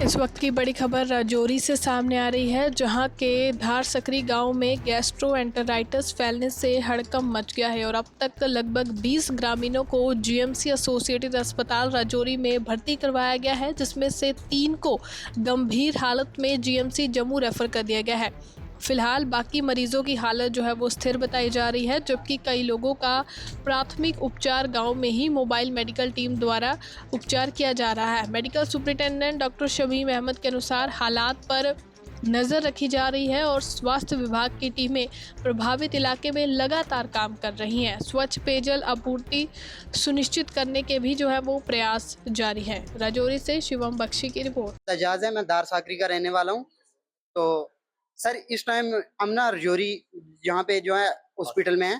इस वक्त की बड़ी खबर राजौरी से सामने आ रही है, जहां के धार सकरी गांव में गैस्ट्रोएंटेराइटिस फैलने से हड़कंप मच गया है और अब तक लगभग 20 ग्रामीणों को जीएमसी एसोसिएटेड अस्पताल राजौरी में भर्ती करवाया गया है, जिसमें से 3 को गंभीर हालत में जीएमसी जम्मू रेफर कर दिया गया है। फिलहाल बाकी मरीजों की हालत जो है वो स्थिर बताई जा रही है, जबकि कई लोगों का प्राथमिक उपचार गांव में ही मोबाइल मेडिकल टीम द्वारा उपचार किया जा रहा है। Medical superintendent doctor Shamim Ahmed के अनुसार हालात पर नज़र रखी जा रही है और स्वास्थ्य विभाग की टीमें प्रभावित इलाके में लगातार काम कर रही हैं। स्वच्छ पेयजल आपूर्ति सुनिश्चित करने के भी जो है वो प्रयास जारी है। राजौरी से शिवम बख्शी की रिपोर्ट। एजाज है, मैं दार साकरी का रहने वाला हूँ। तो सर इस टाइम हम ना रजौरी यहाँ पे जो है हॉस्पिटल में है,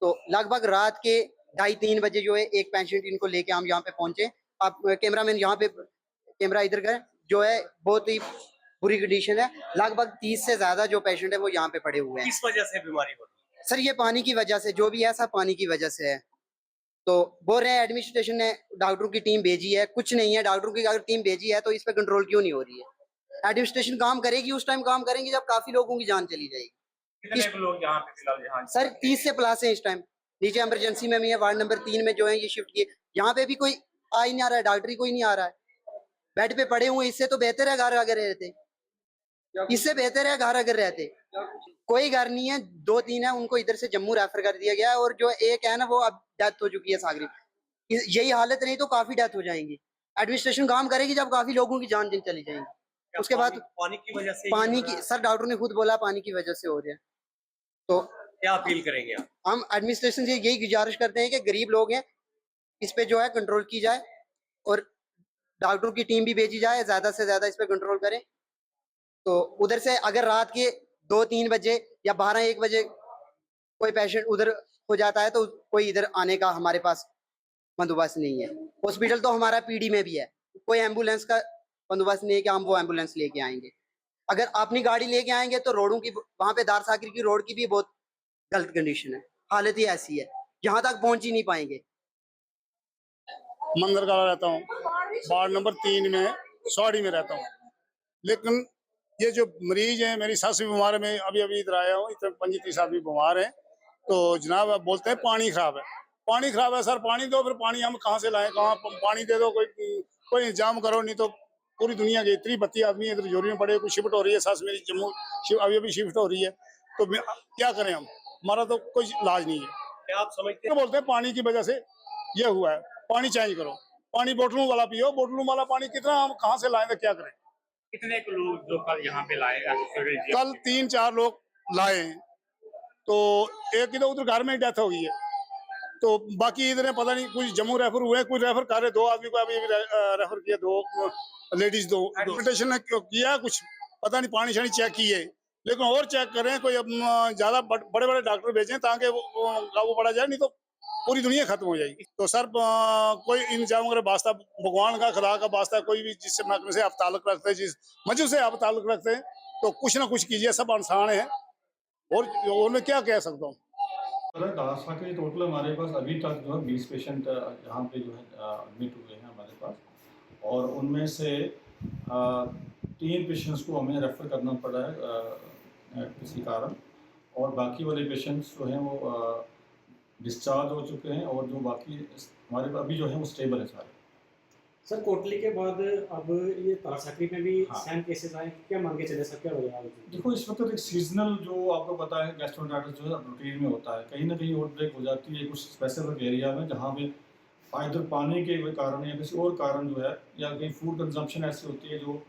तो लगभग रात के 2:30-3 बजे जो है एक पेशेंट इनको लेके हम यहाँ पे पहुंचे। आप कैमरामैन यहाँ पे कैमरा इधर का जो है बहुत ही बुरी कंडीशन है। लगभग 30 से ज्यादा जो पेशेंट है वो यहाँ पे पड़े हुए हैं। किस वजह से बीमारी हो रही है? सर ये पानी की वजह से, जो भी है सब पानी की वजह से है। तो बोल रहे हैं एडमिनिस्ट्रेशन ने डॉक्टरों की टीम भेजी है, कुछ नहीं है। डॉक्टरों की अगर टीम भेजी है तो इस पे कंट्रोल क्यों नहीं हो रही है? एडमिनिस्ट्रेशन काम करेगी उस टाइम काम करेंगे जब काफी लोगों की जान चली जाएगी। कितने लोग यहाँ पे फिलहाल यहाँ? सर 30 से प्लस है इस टाइम। नीचे इमरजेंसी में भी है, वार्ड नंबर 3 में जो है ये शिफ्ट किए। यहाँ पे भी कोई आ ही नहीं आ रहा है, डॉक्टर ही कोई नहीं आ रहा है। बेड पे पड़े हुए, इससे तो बेहतर है घर अगर रहते, इससे बेहतर है घर अगर रहते। कोई घर नहीं है, 2-3 है, उनको इधर से जम्मू रेफर कर दिया गया है और जो एक है ना वो अब डेथ हो चुकी है सागरी। यही हालत रही तो काफी डेथ हो जाएंगी। एडमिनिस्ट्रेशन काम करेगी जब काफी लोगों की जान चली जाएंगी। उसके बाद पानी की वजह से, पानी की, सर डॉक्टर ने खुद बोला पानी की वजह से हो रहा है। तो क्या अपील करेंगे आप? हम एडमिनिस्ट्रेशन से यही गुजारिश करते हैं कि गरीब लोग हैं, इस पे जो है कंट्रोल की जाए और डॉक्टरों की टीम भी भेजी जाए, ज्यादा से ज्यादा इस पे कंट्रोल करें। तो उधर से अगर रात के 2-3 बजे या 12-1 बजे कोई पेशेंट उधर हो जाता है तो कोई इधर आने का हमारे पास बंदोबस्त नहीं है। हॉस्पिटल तो हमारा पीडी में भी है, कोई एम्बुलेंस का बंदोबस्त नहीं है कि हम वो एम्बुलेंस लेके आएंगे। अगर अपनी गाड़ी लेके आएंगे तो रोडों की, वहां पे दार साकिर की रोड की भी बहुत गलत कंडीशन है, हालत ही ऐसी है, यहाँ तक पहुंच ही नहीं पाएंगे। मंदरगाला रहता हूँ, वार्ड नंबर 3 में सौड़ी में रहता हूँ। लेकिन ये जो मरीज हैं, मेरी सास भी बीमार है, मैं अभी अभी इधर आया हूँ, इतने 25-30 आदमी बीमार हैं। तो जनाब आप बोलते हैं पानी खराब है, पानी खराब है। सर पानी दो, फिर पानी हम कहाँ से लाएं, कहाँ पानी दे दो, कोई इंतजाम करो, नहीं तो पूरी दुनिया की 30-32 आदमी इधर जोरी में पड़े, कुछ शिफ्ट हो रही है, सास मेरी जम्मू अभी अभी शिफ्ट हो रही है। तो क्या करें हम, हमारा तो कोई इलाज नहीं है। क्या आप समझते हैं? बोलते हैं पानी की वजह से ये हुआ है, पानी चेंज करो, पानी बोतलों वाला पियो, बोतलों वाला पानी कितना हम कहाँ से लाएं, तो क्या करें। कितने लोग जो कल यहाँ पे लाए? कल 3-4 लोग लाए हैं, तो एक इधर उधर घर में डेथ हो गई है, तो बाकी इधर पता नहीं कुछ जम्मू रेफर हुए, कुछ रेफर कर रहे, 2 आदमी को अभी रेफर किया, 2 लेडीज, 2 एडमिटेशन ने किया, कुछ पता नहीं पानी शानी चेक किए, लेकिन और चेक करें, कोई ज्यादा बड़े बड़े डॉक्टर भेजें ताकि वो काबू पड़ा जाए, नहीं तो पूरी दुनिया खत्म हो जाएगी। तो सर कोई इंतजाम करे, वास्ता भगवान का, खुदा का वास्ता, कोई भी जिससे महकमे से आप ताल्लुक रखते हैं, जिस मस्जिद से आप ताल्लुक रखते हैं, तो कुछ ना कुछ कीजिए, सब इंसान है और मैं क्या कह सकता हूँ। दासा के टोटल हमारे पास अभी तक जो है 20 पेशेंट यहाँ पे जो है एडमिट हुए हैं हमारे पास, और उनमें से 3 पेशेंट्स को हमें रेफ़र करना पड़ा है किसी कारण, और बाकी वाले पेशेंट्स जो हैं वो डिस्चार्ज हो चुके हैं, और जो बाकी हमारे पास अभी जो है वो स्टेबल है सारे। सर कोटली के बाद अब ये तारसाकरी में भी हाँ। सेम केसेस आए, क्या मान के चले सर, क्या वजह है? देखो इस वक्त एक सीजनल, जो आपको पता है गैस्ट्रोएंटेराइटिस जो है रूटीन में होता है, कहीं ना कहीं आउटब्रेक हो जाती है कुछ स्पेसिफिक एरिया में, जहाँ पे इधर पानी के कारण या किसी और कारण जो है, या कहीं फूड कंजम्पशन ऐसी होती है जो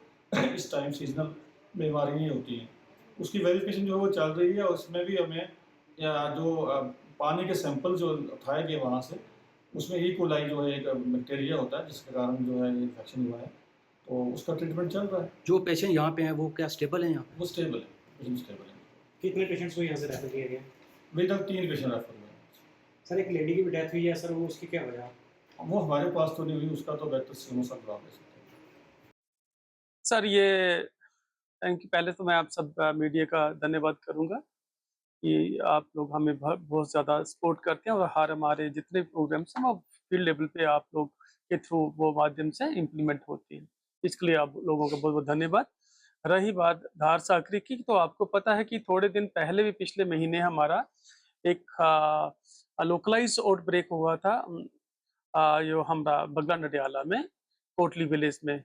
इस टाइम सीजनल बीमारियाँ होती हैं, उसकी वेरिफिकेशन जो है वो चल रही है। और उसमें भी हमें जो पानी के सैंपल जो उठाए गए वहाँ से, उसमें ई कोलाई जो है एक बैक्टीरिया होता है जिसके कारण जो है इन्फेक्शन हुआ है, तो उसका ट्रीटमेंट चल रहा है। जो पेशेंट यहाँ पे हैं वो क्या स्टेबल हैं यहाँ पे? वो स्टेबल है, पेशेंट स्टेबल है। कितने पेशेंट्स को यहाँ से रेफर किया गया? अभी तक 3 पेशेंट रेफर हुए हैं। सर एक लेडी की भी डेथ हुई है सर, वो उसकी क्या वजह है? वो हमारे पास तो नहीं हुई, उसका तो बेहतर सीएमओ साहब जवाब दे सकते हैं। सर ये थैंक यू, पहले तो मैं आप सब मीडिया का धन्यवाद करूंगा कि आप लोग हमें बहुत ज़्यादा सपोर्ट करते हैं, और हर हमारे जितने प्रोग्राम्स हैं वो फील्ड लेवल पे आप लोग के थ्रू वो माध्यम से इम्प्लीमेंट होती है। इसके लिए आप लोगों का बहुत बहुत धन्यवाद। रही बात धार साकरी की, तो आपको पता है कि थोड़े दिन पहले भी पिछले महीने हमारा एक लोकलाइज आउटब्रेक हुआ था जो हमारा बगला नडियाला में कोटली विलेज में।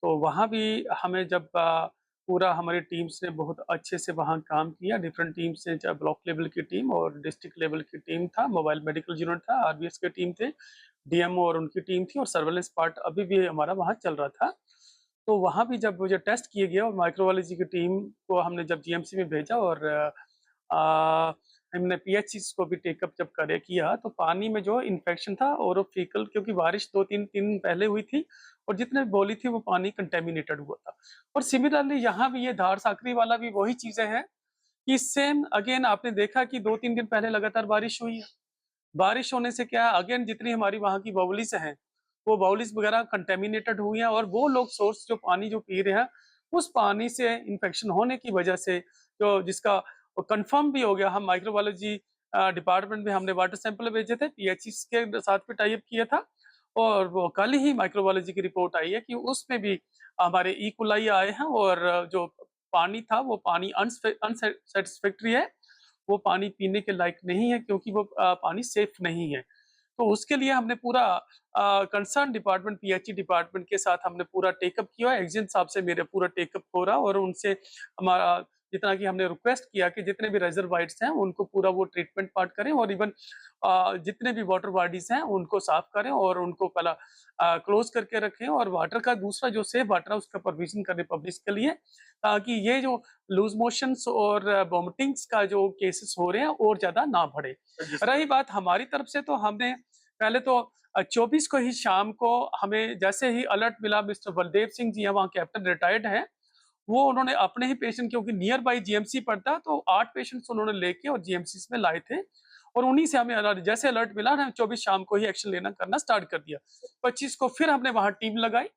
तो वहाँ भी हमें जब पूरा हमारी टीम्स ने बहुत अच्छे से वहाँ काम किया, डिफरेंट टीम्स से, चाहे ब्लॉक लेवल की टीम और डिस्ट्रिक्ट लेवल की टीम था, मोबाइल मेडिकल यूनिट था, आरबीएस की टीम थे, डीएमओ और उनकी टीम थी, और सर्वेलेंस पार्ट अभी भी हमारा वहाँ चल रहा था। तो वहाँ भी जब जो टेस्ट किए गए और माइक्रोबायोलॉजी की टीम को हमने जब जीएमसी में भेजा और आ, हमने पीएचसी को भी टेकअप जब किया, तो पानी में जो इन्फेक्शन था ओरोफिकल, क्योंकि बारिश 2-3 दिन पहले हुई थी और जितने बोली थी वो पानी कंटेमिनेटेड हुआ था। और सिमिलरली यहाँ भी ये धार साकरी वाला भी वही चीजें हैं कि सेम अगेन आपने देखा कि 2-3 दिन पहले लगातार बारिश हुई है। बारिश होने से क्या है, अगेन जितनी हमारी वहाँ की बाउलीज हैं, वो बाउलीज वगैरह कंटेमिनेटेड हुई हैं, और वो लोग सोर्स जो पानी जो पी रहे हैं, उस पानी से इन्फेक्शन होने की वजह से जो जिसका कंफर्म भी हो गया। हम माइक्रोबायोलॉजी डिपार्टमेंट में हमने वाटर सैंपल भेजे थे, पीएचई के साथ भी टाई अप किया था, और वो कल ही माइक्रोबायोलॉजी की रिपोर्ट आई है कि उसमें भी हमारे ई कोलाई आए हैं, और जो पानी था वो पानी अनसेटिस्फैक्टरी है, वो पानी पीने के लायक नहीं है, क्योंकि वो पानी सेफ नहीं है। तो उसके लिए हमने पूरा कंसर्न डिपार्टमेंट, पीएचई डिपार्टमेंट के साथ हमने पूरा टेकअप किया है। एक्जिन साहब से मेरे पूरा टेकअप हो रहा, और उनसे हमारा जितना कि हमने रिक्वेस्ट किया कि जितने भी रिजर्वायर्स हैं उनको पूरा वो ट्रीटमेंट पार्ट करें, और इवन जितने भी वाटर बॉडीज हैं उनको साफ करें और उनको पहला क्लोज करके रखें, और वाटर का दूसरा जो सेफ वाटर है उसका प्रोविजन करें पब्लिक के लिए, ताकि ये जो लूज मोशंस और वॉमिटिंग्स का जो केसेस हो रहे हैं और ज्यादा ना बढ़े। रही बात हमारी तरफ से, तो हमने पहले तो 24 को ही शाम को हमें जैसे ही अलर्ट मिला, मिस्टर बलदेव सिंह जी हैं, वहाँ कैप्टन रिटायर्ड हैं, वो उन्होंने अपने ही पेशेंट, क्योंकि नियर बाई जीएमसी पड़ता, तो 8 पेशेंट्स उन्होंने लेके और जीएमसी में लाए थे, और उन्हीं से हमें जैसे अलर्ट मिला ना, 24 शाम को ही एक्शन लेना करना स्टार्ट कर दिया। 25 को फिर हमने वहाँ टीम लगाई,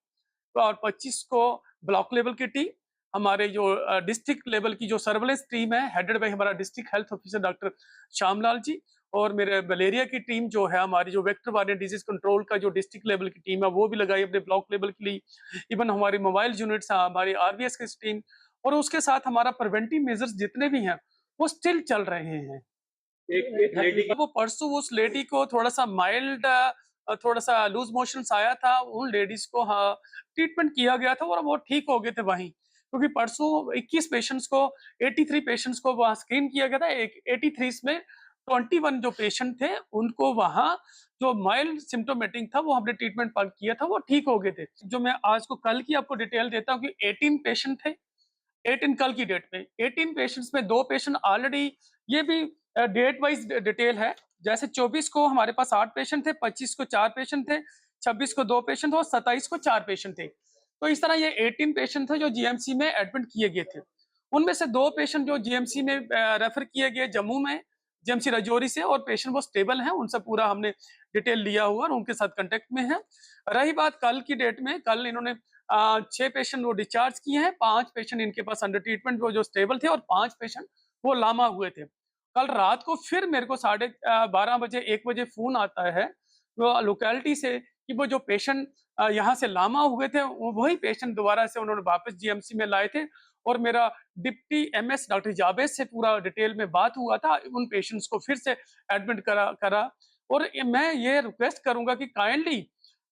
और 25 को ब्लॉक लेवल की टीम, हमारे जो डिस्ट्रिक्ट लेवल की जो सर्वेलेंस टीम है, हेडेड बाय हमारा district health officer doctor Shyamlal ji, और मेरे मलेरिया की टीम जो है हमारी, जो वेक्टर वारिएंट डिजीज कंट्रोल का जो डिस्ट्रिक्ट लेवल की टीम है, वो भी लगाई अपने ब्लॉक लेवल के लिए। इवन हमारी मोबाइल यूनिट्स, हमारी आरबीएस की टीम, और उसके साथ हमारा प्रिवेंटिव मेजर्स जितने भी हैं वो स्टिल चल रहे हैं। एक लेडी वो परसों उस लेडी को थोड़ा सा माइल्ड, थोड़ा सा लूज मोशंस आया था, उन लेडीज को हाँ ट्रीटमेंट किया गया था और वो ठीक हो गए थे वहीं, क्योंकि परसों 21 पेशेंट्स को, 83 पेशेंट्स को वहाँ स्क्रीन किया गया था। 83 में 21 जो पेशेंट थे उनको वहाँ जो माइल्ड सिम्टोमेटिक था वो हमने ट्रीटमेंट किया था, वो ठीक हो गए थे। जो मैं आज को कल की आपको डिटेल देता हूँ कि 18 पेशेंट थे, 18 कल की डेट में 18 पेशेंट्स में 2 पेशेंट ऑलरेडी, ये भी डेट वाइज डिटेल है, जैसे 24 को हमारे पास 8 पेशेंट थे, 25 को 4 पेशेंट थे, 26 को 2 पेशेंट और 27 को 4 पेशेंट थे। तो इस तरह ये 18 पेशेंट थे जो जीएमसी में एडमिट किए गए थे। उनमें से 2 पेशेंट जो जीएमसी में रेफर किए गए जम्मू में, जीएमसी राजौरी से, और पेशेंट वो स्टेबल हैं, उनसे पूरा हमने डिटेल लिया हुआ और उनके साथ कांटेक्ट में है। रही बात कल की डेट में, कल इन्होंने 6 पेशेंट वो डिस्चार्ज किए हैं, 5 पेशेंट इनके पास अंडर ट्रीटमेंट वो जो स्टेबल थे, और 5 पेशेंट वो लामा हुए थे। कल रात को फिर मेरे को 12:30 बजे 1 बजे फोन आता है वो लोकेलिटी से कि वो जो पेशेंट यहाँ से लामा हुए थे, वही पेशेंट दोबारा से उन्होंने वापस जीएमसी में लाए थे, और मेरा डिप्टी एमएस डॉक्टर जावेद से पूरा डिटेल में बात हुआ था, उन पेशेंट्स को फिर से एडमिट करा। और मैं ये रिक्वेस्ट करूंगा कि काइंडली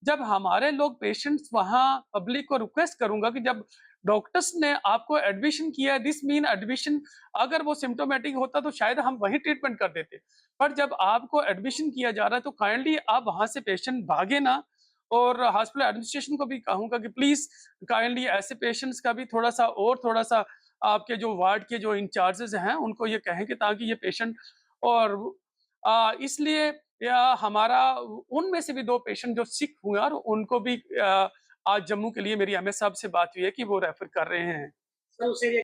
जब हमारे लोग पेशेंट्स वहाँ, पब्लिक को रिक्वेस्ट करूंगा कि जब डॉक्टर्स ने आपको एडमिशन किया है, दिस मीन एडमिशन, अगर वो सिम्टोमेटिक होता तो शायद हम वही ट्रीटमेंट कर देते, पर जब आपको एडमिशन किया जा रहा है तो काइंडली आप वहां से पेशेंट भागे ना। और हॉस्पिटल एडमिनिस्ट्रेशन को भी कहूंगा कि प्लीज काइंडली ऐसे पेशेंट्स का भी थोड़ा सा आपके जो वार्ड के जो इंचार्जेस हैं उनको ये कहें कि ताकि ये पेशेंट, और इसलिए या हमारा उनमें से भी 2 पेशेंट जो सिक हुए और उनको भी आज जम्मू के लिए मेरी एमएस साहब से बात हुई है कि वो रेफर कर रहे हैं। सर उस एरिया